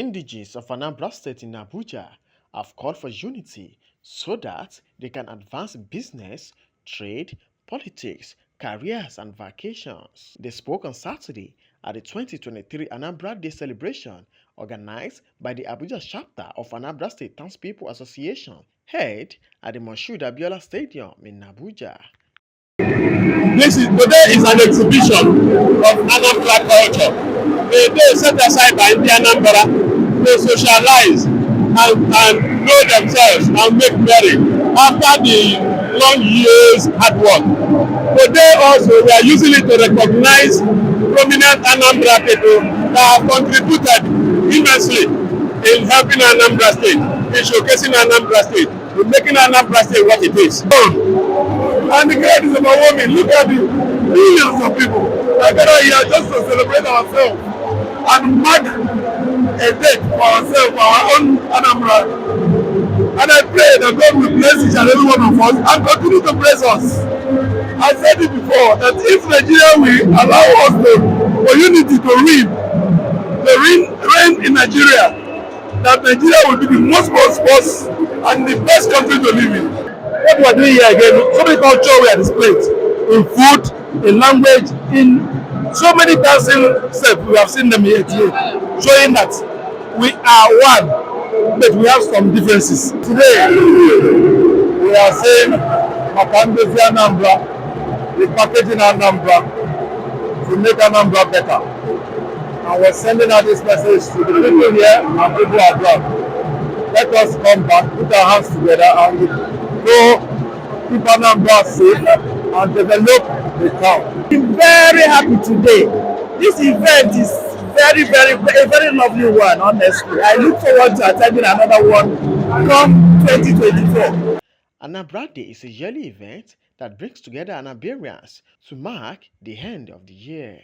indigenes of Anambra State in Abuja have called for unity so that they can advance business, trade, politics, careers, and vacations. They spoke on Saturday at the 2023 Anambra Day celebration organized by the Abuja chapter of Anambra State Townspeople Association, held at the Moshood Abiola Stadium in Abuja. Today is an exhibition of Anambra culture. A day set aside by the Anambra to socialize and know themselves and make merry after the long years hard work. Today also we are using it to recognize prominent Anambra people that have contributed immensely in helping Anambra State, in showcasing Anambra State, in making Anambra State what it is. And the crowd is overwhelming. Look at the millions of people that gather here just to celebrate ourselves and mark a date for ourselves, for our own Anambra. And I pray that God will bless each and every one of us and continue to bless us. I said it before that if Nigeria will allow us for unity to reign in Nigeria, that Nigeria will be the most prosperous and the best country to live in. What we are doing here again, so many culture we are displayed in food, in language, in so many dancing steps. We have seen them here today, showing that we are one, but we have some differences. Today, we are saying Makandozi Anambra, the packaging Anambra to make Anambra better. And we're sending out this message to the people here and people abroad. Let us come back, put our hands together, and go keep Anambra safe and develop the town. I'm very happy today. This event is a very lovely one, honestly. I look forward to attending another one come 2024. Anambra Day is a yearly event that brings together Anambarians to mark the end of the year.